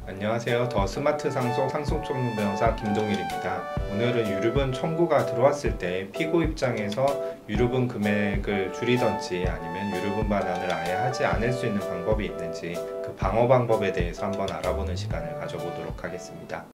안녕하세요. 더 스마트 상속 전문 변호사 김동일입니다. 오늘은 유류분 청구가 들어왔을 때 피고 입장에서 유류분 금액을 줄이던지 아니면 유류분 반환을 아예 하지 않을 수 있는 방법이 있는지 그 방어 방법에 대해서 한번 알아보는 시간을 가져보도록 하겠습니다.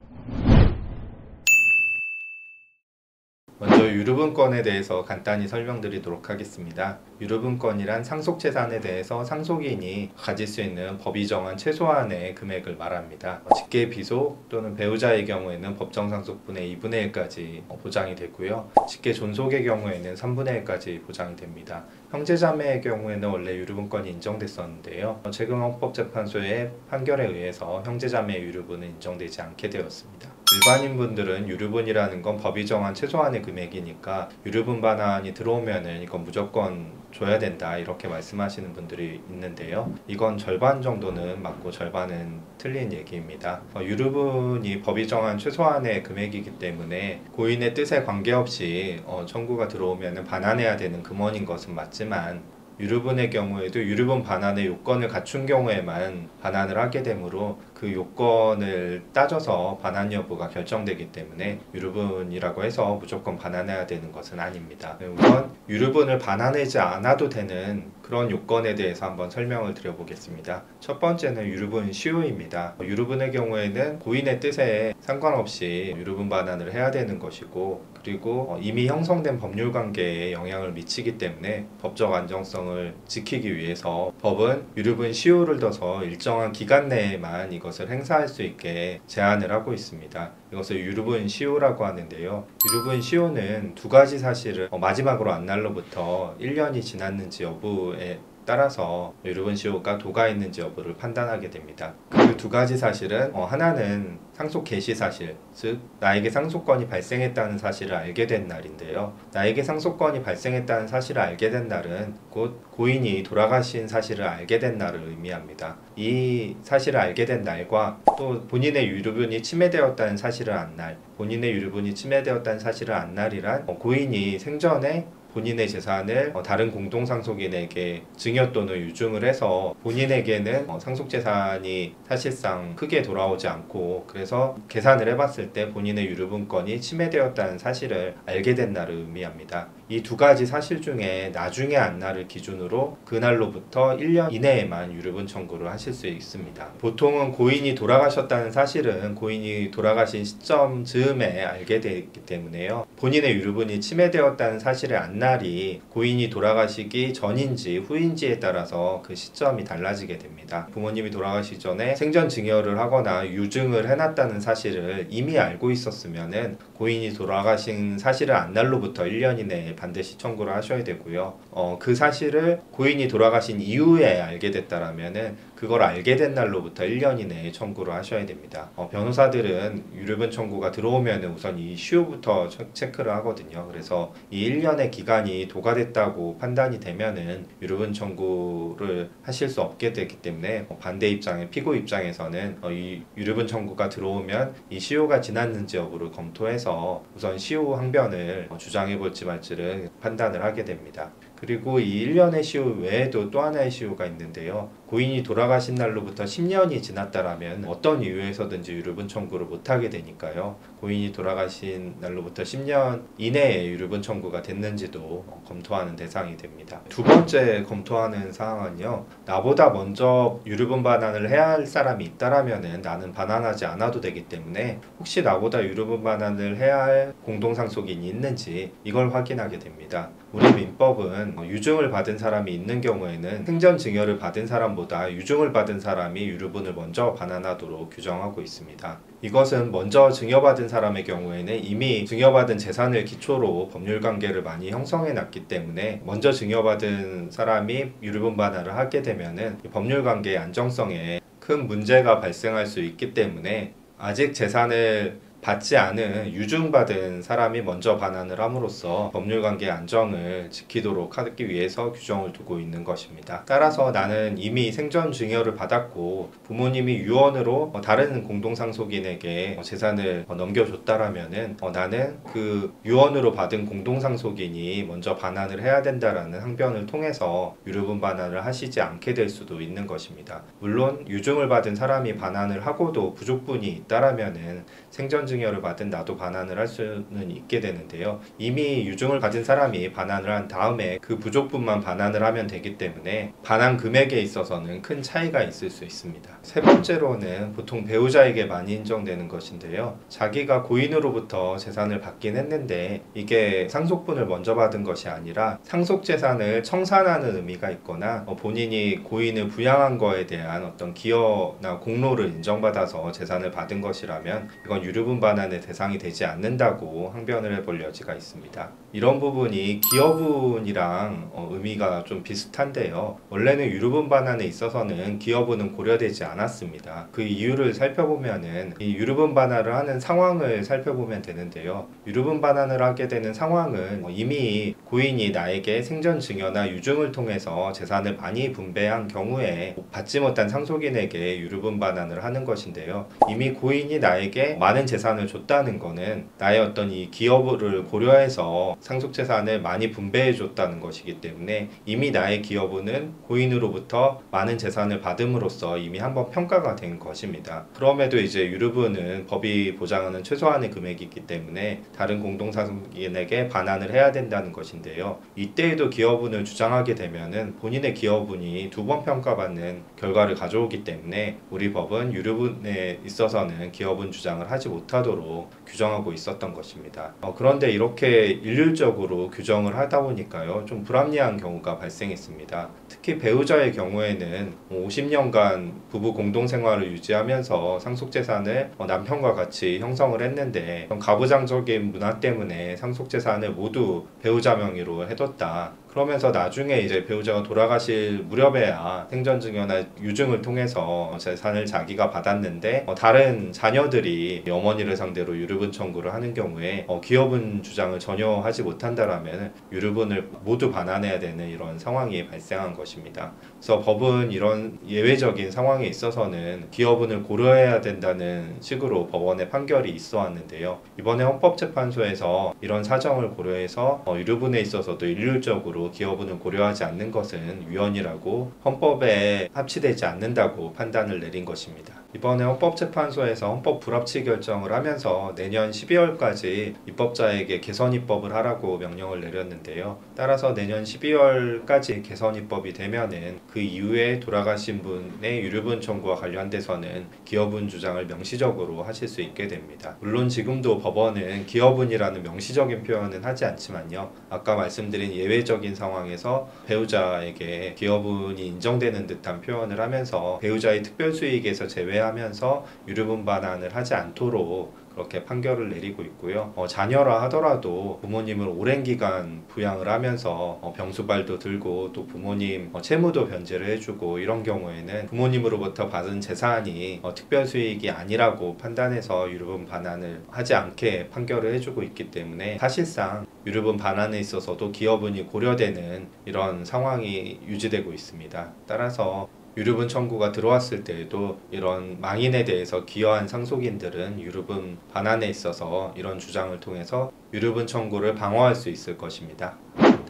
먼저 유류분권에 대해서 간단히 설명드리도록 하겠습니다. 유류분권이란 상속재산에 대해서 상속인이 가질 수 있는 법이 정한 최소한의 금액을 말합니다. 직계 비속 또는 배우자의 경우에는 법정상속분의 2분의 1까지 보장이 되고요. 직계 존속의 경우에는 3분의 1까지 보장이 됩니다. 형제자매의 경우에는 원래 유류분권이 인정됐었는데요. 최근 헌법재판소의 판결에 의해서 형제자매의 유류분은 인정되지 않게 되었습니다. 일반인분들은 유류분이라는 건 법이 정한 최소한의 금액이니까 유류분 반환이 들어오면은 이건 무조건 줘야 된다 이렇게 말씀하시는 분들이 있는데요. 이건 절반 정도는 맞고 절반은 틀린 얘기입니다. 유류분이 법이 정한 최소한의 금액이기 때문에 고인의 뜻에 관계없이 청구가 들어오면은 반환해야 되는 금원인 것은 맞지만 유류분의 경우에도 유류분 반환의 요건을 갖춘 경우에만 반환을 하게 되므로 그 요건을 따져서 반환 여부가 결정되기 때문에 유류분이라고 해서 무조건 반환해야 되는 것은 아닙니다. 우선 유류분을 반환하지 않아도 되는 그런 요건에 대해서 한번 설명을 드려보겠습니다. 첫 번째는 유류분 시효입니다. 유류분의 경우에는 고인의 뜻에 상관없이 유류분 반환을 해야 되는 것이고, 그리고 이미 형성된 법률관계에 영향을 미치기 때문에 법적 안정성을 지키기 위해서 법은 유류분 시효를 둬서 일정한 기간 내에만 이것을 행사할 수 있게 제한을 하고 있습니다. 이것을 유류분 시효라고 하는데요. 유류분 시효는 두 가지 사실을 마지막으로 한 날로부터 1년이 지났는지 여부에 따라서 유류분 시효가 도가 있는지 여부를 판단하게 됩니다. 그 두 가지 사실은 하나는 상속 개시 사실, 즉 나에게 상속권이 발생했다는 사실을 알게 된 날인데요. 나에게 상속권이 발생했다는 사실을 알게 된 날은 곧 고인이 돌아가신 사실을 알게 된 날을 의미합니다. 이 사실을 알게 된 날과 또 본인의 유류분이 침해되었다는 사실을 안 날, 본인의 유류분이 침해되었다는 사실을 안 날이란 고인이 생전에 본인의 재산을 다른 공동상속인에게 증여 또는 유증을 해서 본인에게는 상속재산이 사실상 크게 돌아오지 않고, 그래서 계산을 해봤을 때 본인의 유류분권이 침해되었다는 사실을 알게 된 날을 의미합니다. 이 두 가지 사실 중에 나중에 안 날을 기준으로 그날로부터 1년 이내에만 유류분 청구를 하실 수 있습니다. 보통은 고인이 돌아가셨다는 사실은 고인이 돌아가신 시점 즈음에 알게 되기 때문에요. 본인의 유류분이 침해되었다는 사실을 안 날이 고인이 돌아가시기 전인지 후인지에 따라서 그 시점이 달라지게 됩니다. 부모님이 돌아가시기 전에 생전 증여를 하거나 유증을 해놨다는 사실을 이미 알고 있었으면은 고인이 돌아가신 사실을 안 날로부터 1년 이내에 반드시 청구를 하셔야 되고요. 그 사실을 고인이 돌아가신 이후에 알게 됐다라면은 그걸 알게 된 날로부터 1년 이내에 청구를 하셔야 됩니다. 변호사들은 유류분 청구가 들어오면 우선 이 시효부터 체크를 하거든요. 그래서 이 1년의 기간이 도가 됐다고 판단이 되면은 유류분 청구를 하실 수 없게 되기 때문에 반대 입장의 피고 입장에서는 이 유류분 청구가 들어오면 이 시효가 지났는지 여부를 검토해서 우선 시효 항변을 주장해 볼지 말지를 판단을 하게 됩니다. 그리고 이 1년의 시효 외에도 또 하나의 시효가 있는데요. 고인이 돌아가신 날로부터 10년이 지났다라면 어떤 이유에서든지 유류분 청구를 못하게 되니까요. 고인이 돌아가신 날로부터 10년 이내에 유류분 청구가 됐는지도 검토하는 대상이 됩니다. 두 번째 검토하는 사항은요. 나보다 먼저 유류분 반환을 해야 할 사람이 있다라면 나는 반환하지 않아도 되기 때문에 혹시 나보다 유류분 반환을 해야 할 공동상속인이 있는지 이걸 확인하게 됩니다. 우리 민법은 유증을 받은 사람이 있는 경우에는 생전 증여를 받은 사람보다 유증을 받은 사람이 유류분을 먼저 반환하도록 규정하고 있습니다. 이것은 먼저 증여받은 사람의 경우에는 이미 증여받은 재산을 기초로 법률관계를 많이 형성해 놨기 때문에 먼저 증여받은 사람이 유류분 반환을 하게 되면은 법률관계의 안정성에 큰 문제가 발생할 수 있기 때문에 아직 재산을 받지 않은 유증받은 사람이 먼저 반환을 함으로써 법률관계 안정을 지키도록 하기 위해서 규정을 두고 있는 것입니다. 따라서 나는 이미 생전 증여를 받았고 부모님이 유언으로 다른 공동상속인에게 재산을 넘겨줬다라면은 나는 그 유언으로 받은 공동상속인이 먼저 반환을 해야 된다라는 항변을 통해서 유류분 반환을 하시지 않게 될 수도 있는 것입니다. 물론 유증을 받은 사람이 반환을 하고도 부족분이 있다라면은 생전 증여를 받은 나도 반환을 할 수는 있게 되는데요. 이미 유증을 가진 사람이 반환을 한 다음에 그 부족분만 반환을 하면 되기 때문에 반환 금액에 있어서는 큰 차이가 있을 수 있습니다. 세 번째로는 보통 배우자에게 많이 인정되는 것인데요. 자기가 고인으로부터 재산을 받긴 했는데 이게 상속분을 먼저 받은 것이 아니라 상속재산을 청산하는 의미가 있거나 본인이 고인을 부양한 거에 대한 어떤 기여나 공로를 인정받아서 재산을 받은 것이라면 이건 유류분 반환의 대상이 되지 않는다고 항변을 해볼 여지가 있습니다. 이런 부분이 기여분이랑 의미가 좀 비슷한데요. 원래는 유류분 반환에 있어서는 기여분은 고려되지 않았습니다. 그 이유를 살펴보면은 이 유류분 반환을 하는 상황을 살펴보면 되는데요. 유류분 반환을 하게 되는 상황은 이미 고인이 나에게 생전 증여나 유증을 통해서 재산을 많이 분배한 경우에 받지 못한 상속인에게 유류분 반환을 하는 것인데요. 이미 고인이 나에게 많은 재산을 줬다는 것은 나의 어떤 이 기여분을 고려해서 상속재산을 많이 분배해 줬다는 것이기 때문에 이미 나의 기여분은 고인으로부터 많은 재산을 받음으로써 이미 한번 평가가 된 것입니다. 그럼에도 이제 유류분은 법이 보장하는 최소한의 금액이기 때문에 다른 공동상속인에게 반환을 해야 된다는 것인데요. 이때에도 기여분을 주장하게 되면은 본인의 기여분이 두 번 평가받는 결과를 가져오기 때문에 우리 법은 유류분에 있어서는 기여분 주장을 하지 못하도록 규정하고 있었던 것입니다. 그런데 이렇게 일률적으로 규정을 하다 보니까요, 좀 불합리한 경우가 발생했습니다. 특히 배우자의 경우에는 50년간 부부 공동생활을 유지하면서 상속재산을 남편과 같이 형성을 했는데 가부장적인 문화 때문에 상속재산을 모두 배우자 명의로 해뒀다. 그러면서 나중에 이제 배우자가 돌아가실 무렵에야 생전증여나 유증을 통해서 재산을 자기가 받았는데 다른 자녀들이 어머니를 상대로 유류분 청구를 하는 경우에 기여분 주장을 전혀 하지 못한다라면 유류분을 모두 반환해야 되는 이런 상황이 발생한 것입니다. 그래서 법은 이런 예외적인 상황에 있어서는 기여분을 고려해야 된다는 식으로 법원의 판결이 있어 왔는데요. 이번에 헌법재판소에서 이런 사정을 고려해서 유류분에 있어서도 일률적으로 기여분을 고려하지 않는 것은 위헌이라고 헌법에 합치되지 않는다고 판단을 내린 것입니다. 이번에 헌법재판소에서 헌법 불합치 결정을 하면서 내년 12월까지 입법자에게 개선 입법을 하라고 명령을 내렸는데요. 따라서 내년 12월까지 개선 입법이 되면은 그 이후에 돌아가신 분의 유류분 청구와 관련돼서는 기여분 주장을 명시적으로 하실 수 있게 됩니다. 물론 지금도 법원은 기여분이라는 명시적인 표현은 하지 않지만요. 아까 말씀드린 예외적인 상황에서 배우자에게 기여분이 인정되는 듯한 표현을 하면서 배우자의 특별수익에서 제외하면서 유류분 반환을 하지 않도록 그렇게 판결을 내리고 있고요. 자녀라 하더라도 부모님을 오랜 기간 부양을 하면서 병수발도 들고 또 부모님 채무도 변제를 해주고 이런 경우에는 부모님으로부터 받은 재산이 특별수익이 아니라고 판단해서 유류분 반환을 하지 않게 판결을 해주고 있기 때문에 사실상 유류분 반환에 있어서도 기여분이 고려되는 이런 상황이 유지되고 있습니다. 따라서 유류분 청구가 들어왔을 때에도 이런 망인에 대해서 기여한 상속인들은 유류분 반환에 있어서 이런 주장을 통해서 유류분 청구를 방어할 수 있을 것입니다.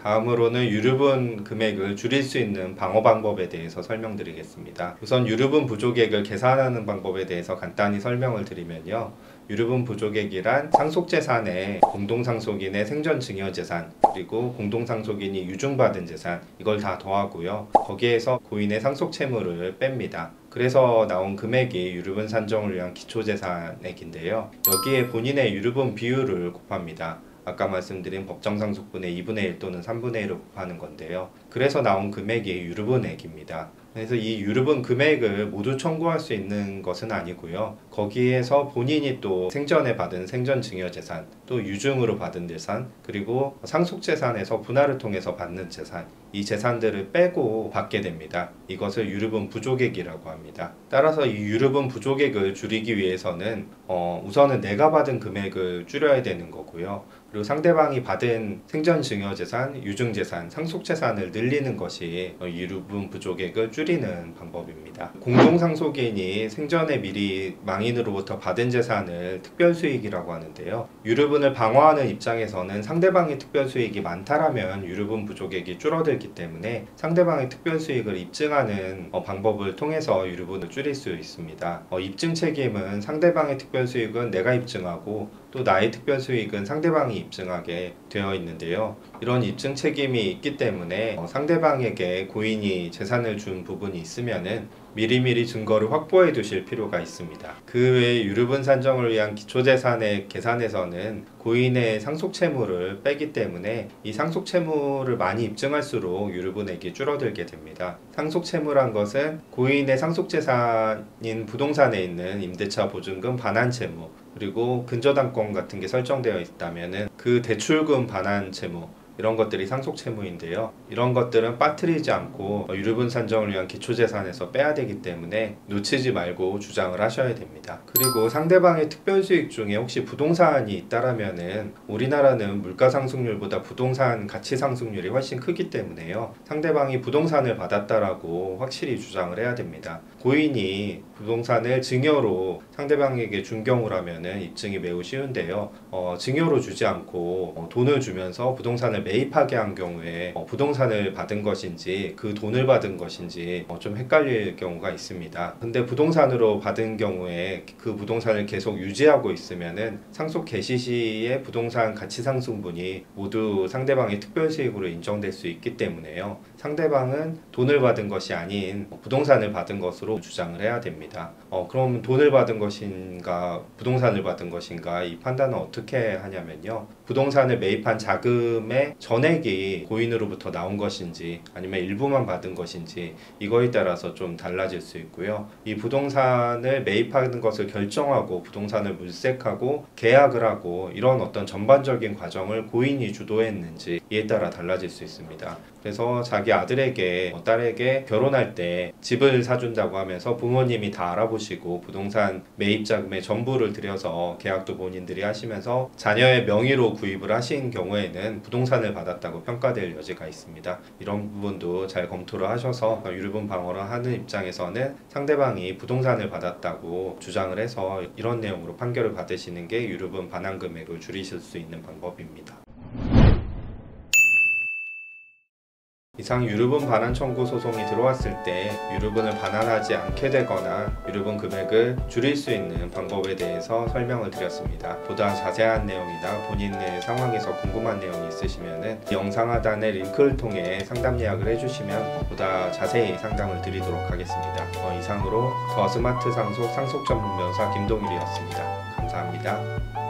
다음으로는 유류분 금액을 줄일 수 있는 방어 방법에 대해서 설명드리겠습니다. 우선 유류분 부족액을 계산하는 방법에 대해서 간단히 설명을 드리면요. 유류분 부족액이란 상속재산에 공동상속인의 생전증여재산 그리고 공동상속인이 유증받은 재산 이걸 다 더하고요. 거기에서 고인의 상속채무를 뺍니다. 그래서 나온 금액이 유류분 산정을 위한 기초재산액인데요. 여기에 본인의 유류분 비율을 곱합니다. 아까 말씀드린 법정상속분의 2분의 1 또는 3분의 1을 곱하는 건데요. 그래서 나온 금액이 유류분액입니다. 그래서 이 유류분 금액을 모두 청구할 수 있는 것은 아니고요. 거기에서 본인이 또 생전에 받은 생전증여재산, 또 유증으로 받은 재산, 그리고 상속재산에서 분할을 통해서 받는 재산, 이 재산들을 빼고 받게 됩니다. 이것을 유류분 부족액이라고 합니다. 따라서 이 유류분 부족액을 줄이기 위해서는 우선은 내가 받은 금액을 줄여야 되는 거고요. 그리고 상대방이 받은 생전증여재산, 유증재산, 상속재산을 늘리는 것이 유류분 부족액을 줄이는 방법입니다. 공동상속인이 생전에 미리 망인으로부터 받은 재산을 특별수익이라고 하는데요. 유류분을 방어하는 입장에서는 상대방의 특별수익이 많다라면 유류분 부족액이 줄어들기 때문에 상대방의 특별수익을 입증하는 방법을 통해서 유류분을 줄일 수 있습니다. 입증 책임은 상대방의 특별수익은 내가 입증하고 또 나의 특별수익은 상대방이 입증하게 되어 있는데요. 이런 입증 책임이 있기 때문에 상대방에게 고인이 재산을 준 부분이 있으면은 미리미리 증거를 확보해 두실 필요가 있습니다. 그 외에 유류분 산정을 위한 기초재산의 계산에서는 고인의 상속채무를 빼기 때문에 이 상속채무를 많이 입증할수록 유류분액이 줄어들게 됩니다. 상속채무란 것은 고인의 상속재산인 부동산에 있는 임대차 보증금 반환채무, 그리고 근저당권 같은 게 설정되어 있다면은 그 대출금 반환 채무, 이런 것들이 상속채무인데요. 이런 것들은 빠뜨리지 않고 유류분 산정을 위한 기초재산에서 빼야 되기 때문에 놓치지 말고 주장을 하셔야 됩니다. 그리고 상대방의 특별수익 중에 혹시 부동산이 있다라면은 우리나라는 물가상승률보다 부동산 가치상승률이 훨씬 크기 때문에요. 상대방이 부동산을 받았다라고 확실히 주장을 해야 됩니다. 고인이 부동산을 증여로 상대방에게 준 경우라면은 입증이 매우 쉬운데요. 증여로 주지 않고 돈을 주면서 부동산을 매입하게 한 경우에 부동산을 받은 것인지 그 돈을 받은 것인지 좀 헷갈릴 경우가 있습니다. 근데 부동산으로 받은 경우에 그 부동산을 계속 유지하고 있으면은 상속 개시 시에 부동산 가치상승분이 모두 상대방의 특별수익으로 인정될 수 있기 때문에요. 상대방은 돈을 받은 것이 아닌 부동산을 받은 것으로 주장을 해야 됩니다. 그럼 돈을 받은 것인가 부동산을 받은 것인가, 이 판단은 어떻게 하냐면요. 부동산을 매입한 자금의 전액이 고인으로부터 나온 것인지 아니면 일부만 받은 것인지, 이거에 따라서 좀 달라질 수 있고요. 이 부동산을 매입하는 것을 결정하고 부동산을 물색하고 계약을 하고 이런 어떤 전반적인 과정을 고인이 주도했는지, 이에 따라 달라질 수 있습니다. 그래서 자기 아들에게 딸에게 결혼할 때 집을 사준다고 하면서 부모님이 다 알아보시고 부동산 매입 자금의 전부를 들여서 계약도 본인들이 하시면서 자녀의 명의로 구입을 하신 경우에는 부동산을 받았다고 평가될 여지가 있습니다. 이런 부분도 잘 검토를 하셔서 유류분 방어를 하는 입장에서는 상대방이 부동산을 받았다고 주장을 해서 이런 내용으로 판결을 받으시는 게 유류분 반환 금액을 줄이실 수 있는 방법입니다. 이상 유류분 반환 청구 소송이 들어왔을 때 유류분을 반환하지 않게 되거나 유류분 금액을 줄일 수 있는 방법에 대해서 설명을 드렸습니다. 보다 자세한 내용이나 본인의 상황에서 궁금한 내용이 있으시면 영상 하단의 링크를 통해 상담 예약을 해주시면 보다 자세히 상담을 드리도록 하겠습니다. 이상으로 더 스마트 상속 상속 전문 변호사 김동일이었습니다. 감사합니다.